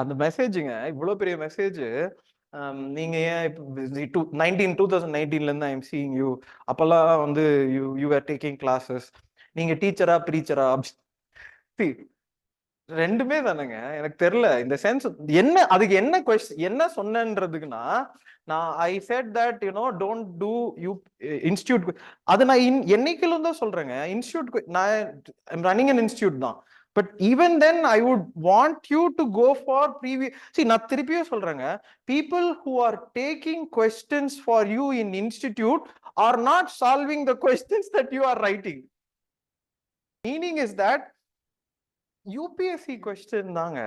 அந்த மெசேஜுங்க இவ்வளவு பெரிய மெசேஜ். நீங்க ஏன் இப்போ 2019 இருந்து ஐம் சீயிங் யூ, அப்பெல்லாம் வந்து யூ ஆர் டேக்கிங் கிளாஸஸ், நீங்க டீச்சரா ப்ரீச்சரா? ரெண்டுமே தானேங்க. எனக்கு தெரியல இந்த சென்ஸ் என்ன, அதுக்கு என்ன கொஸ்டின் என்ன சொன்னேன்றதுக்குன்னா, நான் I said that don't do you institute. அது நான் என்னைக்கிலும் தான் சொல்றேங்க. இன்ஸ்டியூட் நான் ரன்னிங் அன் இன்ஸ்டியூட் தான். But even then I would want you to go for previous. நான் திருப்பியும் சொல்றேங்க, people who are taking questions for you in institute are not solving the questions that you are writing. Meaning is that UPSC question தாங்க.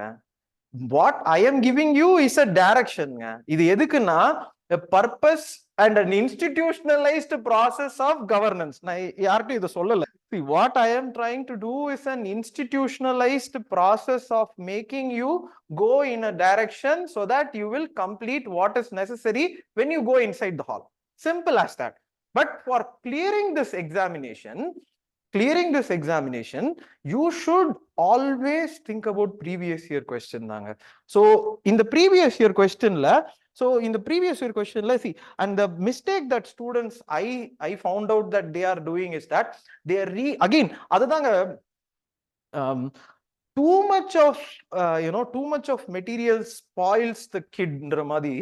What I am giving you is a direction. இது எதுக்குன்னா a purpose and an institutionalized process of governance. நான் யார்கிட்ட இதை சொல்லல. See, what I am trying to do is an institutionalized process of making you go in a direction so that you will complete what is necessary when you go inside the hall. Simple as that. But for clearing this examination, you should always think about previous year question தாங்க. So in the previous year question, see, and the mistake that students I found out that they are doing is that they are again அதுதாங்க, too much of material spoils the kidன்ற மாதிரி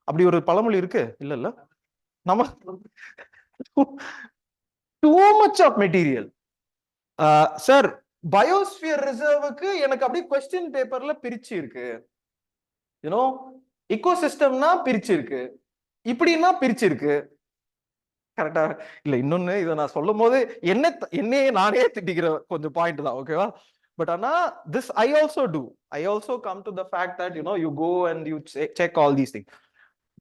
அப்படி ஒரு பழமொழி இருக்கு இல்ல? நம்ம too much of material. Sir biosphere ரிசர்வுக்கு எனக்கு அப்படியே கொஸ்டின் பேப்பர்ல பிரிச்சு இருக்கு. இக்கோசிஸ்டம்னா பிரிச்சு இருக்கு, இப்படின்னா பிரிச்சு இருக்கு. கரெக்டா இல்ல? இன்னொன்னு இதை நான் சொல்லும் போது என்னையே நானே திட்டிக்கிற கொஞ்சம் பாயிண்ட் தான், ஓகேவா? பட் ஆனா this I also come to the fact that you go and you check all these things.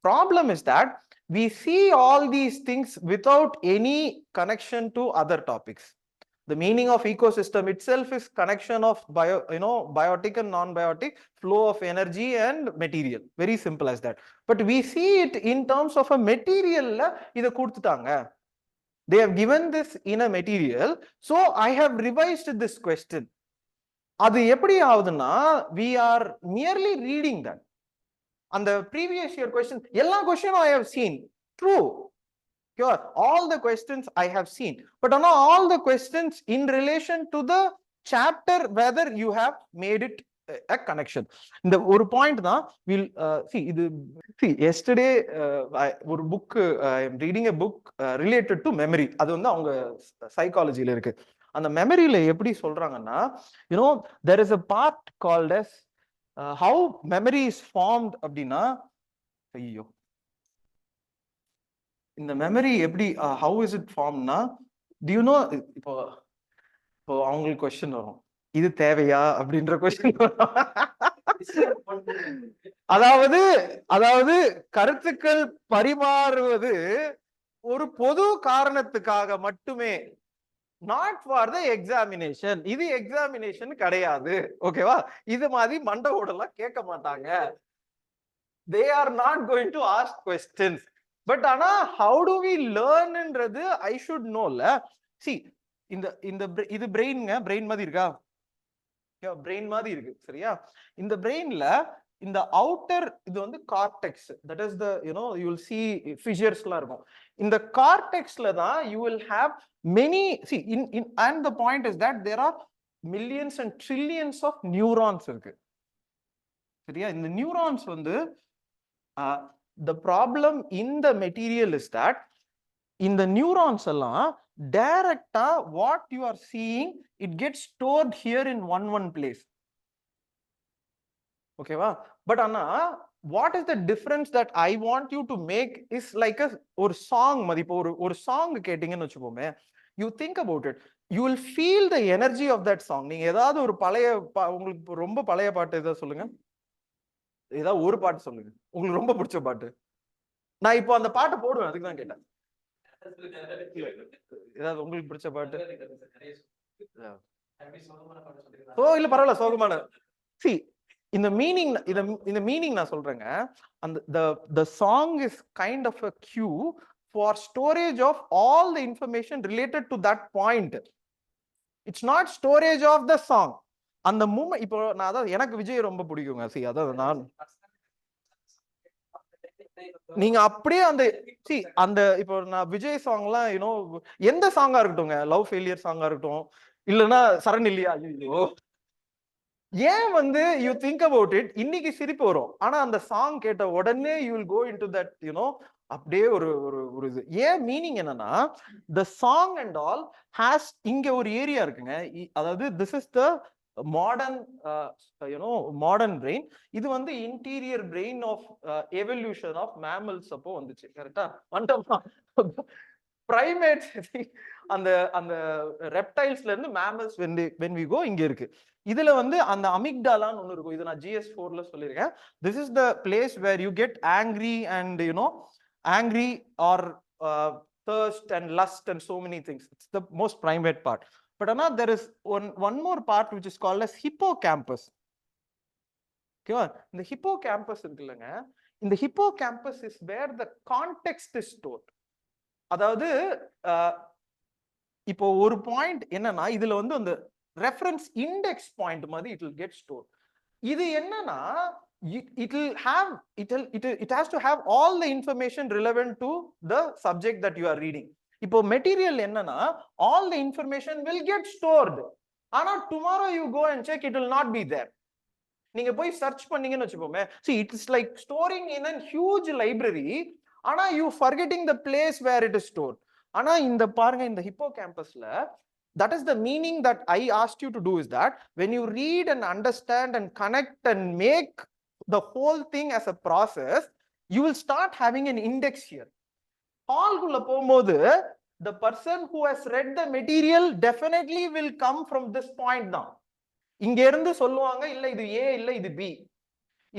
Problem is that we see all these things without any connection to other topics. The meaning of ecosystem itself is connection of biotic and non-biotic, flow of energy and material. Very simple as that. But we see it in terms of a material. இத கொடுத்துட்டாங்க, they have given this in a material, so I have revised this question. அது எப்படி ஆகுதுன்னா, we are merely reading that. And the previous year question, எல்லா questionம் I have seen. True. Sure, all the questions I have seen, but not all the questions in relation to the chapter whether you have made it a connection. இந்த ஒரு point தான் will see yesterday ஒரு book, I am reading a book related to memory. அது வந்து அவங்க சைக்காலஜில இருக்கு. அந்த மெமரியில எப்படி சொல்றாங்கன்னா, there is a part called as how memory is formed அப்படின்னா, ஐயோ இந்த மெமரி எப்படி how is it formed னா, do you know, இப்போ அவங்களுக்கு கொஸ்டின் வரும், இது தேவையா அப்படின்ற கொஸ்டின் வரும். அதாவது கருத்துக்கள் பரிமாறுவது ஒரு பொது காரணத்துக்காக மட்டுமே, not for the examination. இது எக்ஸாமினேஷன் கிடையாது, ஓகேவா? இது மாதிரி மண்டவோடலாம் கேட்க மாட்டாங்க. they are not going to ask questions. But ஆனா how do we learn ன்றது I should know ல. see இது பிரெயின்ங்க, பிரெயின் மாதிரி இருக்கா? பிரெயின் மாதிரி இருக்கு, சரியா? இந்த பிரெயின்ல இந்த அவுட்டர் இது வந்து cortex, that is the you will see fissures-லாம் இருக்கும். இந்த கார்டெக்ஸ்ல தான் you will have many, see in and the point is that there are millions and trillions of neurons இருக்கு, சரியா? இந்த நியூரான்ஸ் வந்து the problem in the material is that in the neurons எல்லாம் டைரக்டா what you are seeing, it gets stored here in one place, ஓகேவா? But ஆனா what is the difference that I want you to make is like a ஒரு song மாதிரி. இப்போ ஒரு song கேட்டீங்கன்னு வச்சுக்கோமே, you think about it, you will feel the energy of that song. நீங்க ஏதாவது ஒரு பழைய உங்களுக்கு ரொம்ப பழைய பாட்டு ஏதாவது சொல்லுங்க, ஏதாவது ஒரு பாட்டு சொல்லுங்க உங்களுக்கு ரொம்ப பிடிச்ச பாட்டு. நான் இப்போ அந்த பாட்டை போடுவேன், அதுக்கு தான் கேட்டேன். ஏதாவது உங்களுக்கு பிடிச்ச பாட்டு? இல்ல பரவாயில்ல, சோகமான. see இந்த மீனிங் நான் சொல்றேங்க. அந்த the song is kind of a cue for storage of all the information related to that point. It's not storage of the song. அந்த மூமெண்ட் இப்போ நான் அதாவது எனக்கு விஜய் ரொம்ப பிடிக்குங்க. சி அதாவது நான் நீங்க அப்படியே அந்த அந்த இப்போ நான் விஜய் சாங் எல்லாம் யூனோ எந்த சாங்கா இருக்கட்டும்ங்க, லவ் ஃபெயிலியர் சாங்கா இருக்கட்டும், இல்லைன்னா சரண் இல்லையா, ஐயோ ஏன் வந்து யூ திங்க் அபவுட் இட், இன்னைக்கு சிரிப்பு வரும், ஆனா அந்த சாங் கேட்ட உடனே you will go into that you know அப்படியே ஒரு ஒரு இது. ஏன் மீனிங் என்னன்னா, the song and all has இங்க ஒரு ஏரியா இருக்குங்க. அதாவது this is the modern you know modern brain. இது வந்து interior brain of evolution of mammals அப்போ வந்துச்சு. கரெக்டா வந்துட்டோமா? பிரைமேட்ஸ் அந்த அந்த ரெப்டைல்ஸ்ல இருந்து மேமல்ஸ் when we go இங்க இருக்கு. இதுல வந்து அந்த அமிக்டாலான்னு ஒண்ணு இருக்கும். இது நான் GS4ல சொல்லியிருக்கேன். This is the place where you get angry and you know angry or thirst and lust and so many things. It's the most primate part. But another there is one more part which is called as hippocampus. ஓகேவா? இந்த hippocampus இருக்குல்லங்க, இந்த hippocampus is where the context is stored. அதாவது இப்போ ஒரு point என்னன்னா, இதுல வந்து அந்த ரெஃபரன்ஸ் இண்டெக்ஸ் பாயிண்ட் மாதிரி இட் வில் கெட் ஸ்டோர். இது என்னன்னா it has to have all the information relevant to the subject that you are reading. இப்போ மெட்டீரியல் என்னன்னா all the information will get stored, ஆனா tomorrow you go and check, it will not be there. நீங்க போய் search பண்ணீங்கன்னு வச்சுக்கோமே, see it is like storing in a huge library, ஆனா you forgetting the place where it is stored. ஆனா இந்த பாருங்க, இந்த ஹிப்போகாம்பஸ்ல that is the meaning that I asked you to do, is that when you read and understand and connect and make the whole thing as a process, you will start having an index here. ஹால்குள்ள போகும்போது the person who has read the material definitely will come from this point தான். இங்க இருந்து சொல்லுவாங்க, இல்ல இது A, இல்ல இது B,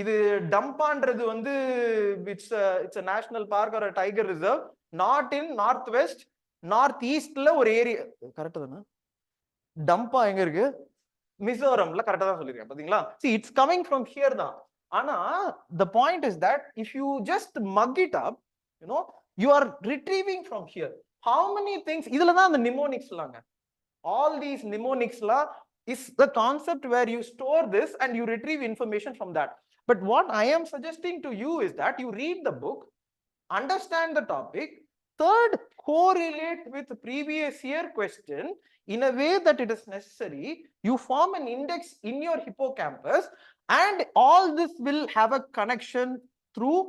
இது டம்பான்றது வந்து it's a national park or a tiger reserve, not in north west, north ஈஸ்ட்ல ஒரு ஏரியா. கரெக்டா தானே? டம்பா எங்க இருக்கு? மிசோரம்ல. கரெக்டா தான் சொல்லிருக்கேன் பாத்தீங்களா? see it's coming from here தான். ஆனா the point is that if you just mug it up, you know, you are retrieving from here. how many things இதுல தான் அந்த mnemonics லாங்க, all these mnemonics law is the concept where you store this and you retrieve information from that. But what I am suggesting to you is that you read the book, understand the topic, third, correlate with previous year question in a way that it is necessary. You form an index in your hippocampus, and all this will have a connection through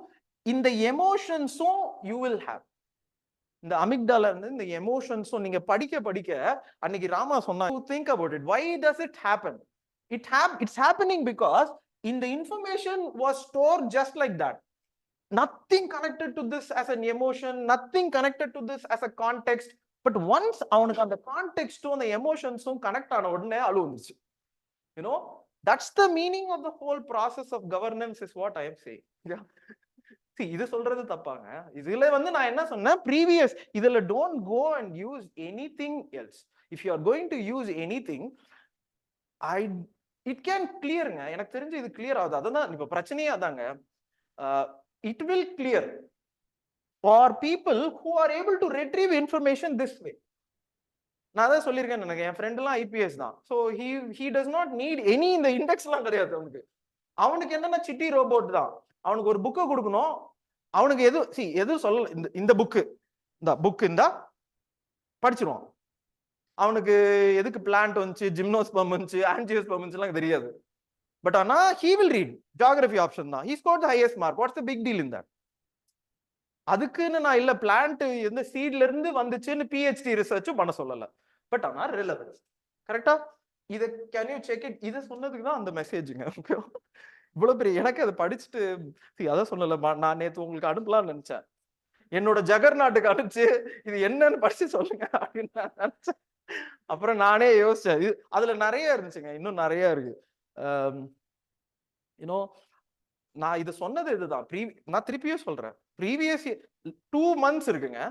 in the emotions, so you will have இந்த amygdala இருந்து இந்த எமோஷன்ஸும் நீங்க படிக்க படிக்க, அன்னைக்கு ராமா சொன்னா, think about it, why does it happen? It's happening because in the information was stored just like that, nothing connected to this as an emotion, nothing connected to this as a context. But once அவனுக்கு அந்த கான்டெக்ஸ்டும் அந்த எமோஷன்ஸும் connect ஆன உடனே அழுவுச்சு. you know, that's the meaning of the whole process of governance is what I am saying. இது சொல்றது தப்பாங்க. இதுல வந்து நான் என்ன சொன்னேன், ப்ரீவியஸ் இதுல don't go and use anything else. If you are going to use anything, it can கிளியருங்க. எனக்கு தெரிஞ்சு இது கிளியர் ஆகுது. அதான் இப்ப பிரச்சனையே அதாங்க. It will clear for people who are able to retrieve information this way. நான் தான் சொல்லியிருக்கேன், எனக்கு என் ஃப்ரெண்ட் எல்லாம் IPS தான். So he does not need any இந்த இண்டெக்ஸ் எல்லாம் கிடையாது அவனுக்கு. அவனுக்கு என்னன்னா சிட்டி ரோபோட் தான். அவனுக்கு ஒரு புக்கை கொடுக்கணும், அவனுக்கு எது சொல்ல, இந்த புக்கு இந்த படிச்சிருவான். அவனுக்கு எதுக்கு பிளான்ட் வந்துச்சு, ஜிம்னோஸ்பம் வந்துச்சு, ஆன்ஜியோஸ்பம் வந்துச்சுலாம் தெரியாது. பட் ஆனா he will read geography option தான். he scored the highest mark. what's the big deal in that? அதுக்குன்னு நான் இல்ல பிளான்ட் எந்த சீட்ல இருந்து வந்துச்சுன்னு PhD ரிசர்ச்சும் பண்ண சொல்லல. பட் ஆனா ரிலவன்ஸ் கரெக்டா? இத கேன் யூ செக் இட்? இத சொன்னதுக்கு தான் அந்த மெசேஜுங்க. இவ்வளவு பெரிய எனக்கு அதை படிச்சுட்டு அதான் சொல்லல, நான் நேத்து உங்களுக்கு அனுப்பலாம்னு நினைச்சேன். என்னோட ஜகர் நாட்டுக்கு அனுப்பிச்சு இது என்னன்னு படிச்சு சொல்லுங்க அப்படின்னு நான் நினைச்சேன். அப்புறம் நானே யோசிச்சேன், அதுல நிறைய இருந்துச்சுங்க, இன்னும் நிறைய இருக்கு. யூனோ நான் இது சொன்னது இதுதான். நான் திருப்பியும் சொல்றேன், ப்ரீவியஸ் இயர் 2 months இருக்குங்க.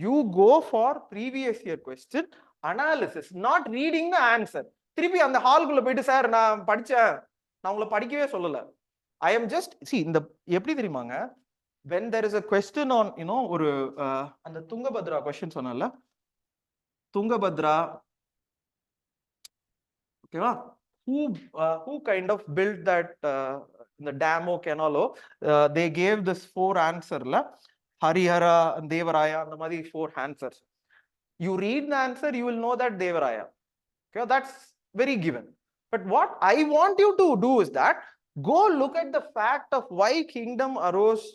You go for previous year question analysis, not reading the answer. திருப்பி அந்த ஹால்குள்ள போயிட்டு, சார் நான் படிச்சேன், நான் உங்களை படிக்கவே சொல்லல. ஐ எம் ஜஸ்ட் இந்த எப்படி தெரியுமாங்க, when there is a question on ஒரு அந்த துங்கபத்ரா கொஸ்டின் சொன்னல, துங்கபத்ரா ஓகேவா, who kind of built that the dam canal. They gave this 4 answer la Harihara and Devaraya and the madi 4 answers. You read the answer, you will know that Devaraya. Okay, that's very given. But what I want you to do is that go look at the fact of why kingdom arose,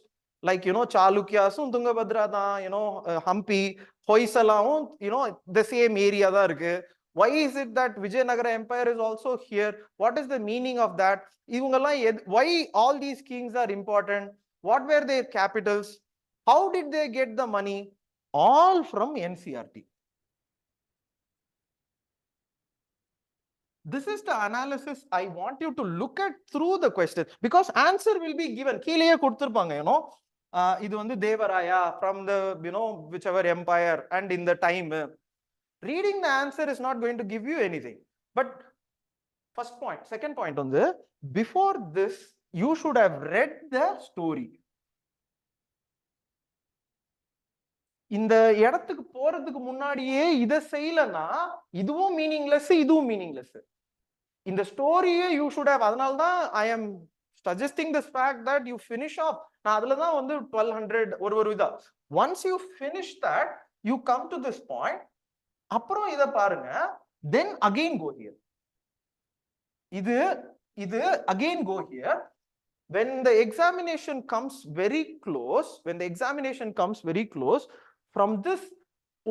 like, you know, Chalukyas, Tungabhadra, you know, Hampi, Hoysala, you know, the same area da irukku. Why is it that Vijayanagara Empire is also here? What is the meaning of that? Why all these kings are important? What were their capitals? How did they get the money? All from NCERT. This is the analysis I want you to look at through the question, because answer will be given. Keeleye kuduthirupanga, you know, idu vandu Devaraya from the, you know, whichever empire and in the time. Reading the answer is not going to give you anything. But first point, second point on the, before this you should have read the story. இந்த இடத்துக்கு போறதுக்கு முன்னாடியே இத செய்யலனா இதுவும் meaningless, இதுவும் meaningless. இந்த ஸ்டோரியே you should have, அதனால தான் I am suggesting this fact that you finish off. நான் அதுல தான் வந்து 1200 ஒரு இதா. Once you finish that, you come to this point, அப்புறம் இத பாருங்க, then again go here. இது again go here. When the examination comes very close, from this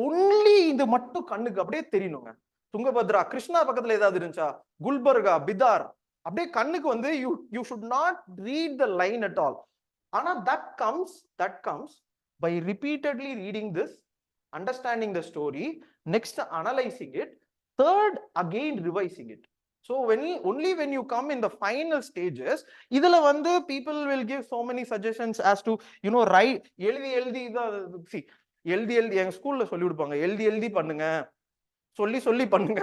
only இந்த மட்டும் கண்ணுக்கு அப்படியே தெரியணுங்க. துங்கபத்ரா, கிருஷ்ணா பக்கத்துல ஏதாவது இருந்துச்சா, குல்பர்கா, பிதார், அப்படியே கண்ணுக்கு வந்து you should not read the line at all. ஆனா that comes by repeatedly reading this, understanding the story, next analyzing it, third again revising it. So only when you come in the final stages, idhula vandu people will give so many suggestions as to, you know, write எழுதி see எழுதி எங்க ஸ்கூல்ல சொல்லி கொடுப்பாங்க, எழுதி பண்ணுங்க, சொல்லி பண்ணுங்க.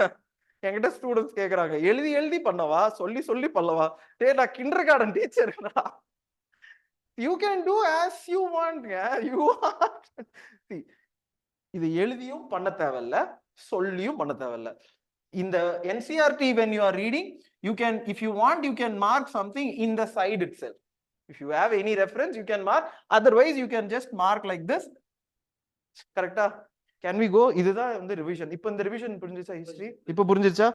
என்கிட்ட ஸ்டூடெண்ட்ஸ் கேக்குறாங்க, எழுதி பண்ணவா, சொல்லி பண்ணவா? டேய், நான் கிண்டர் கார்டன் டீச்சர்டா. You can do as you want. You want. See, இது எழுதியும் பண்ண தேவையில்ல, சொல்லியும் பண்ண தேவையில்ல. In the NCERT, when you are reading, you can, if you want, you can mark something in the side itself. If you have any reference, you can mark. Otherwise, you can just mark like this. Correct? Can we go? இதுதான் வந்து revision. இப்போ இந்த revision புரிஞ்சிச்சா? history இப்போ புரிஞ்சிச்சா?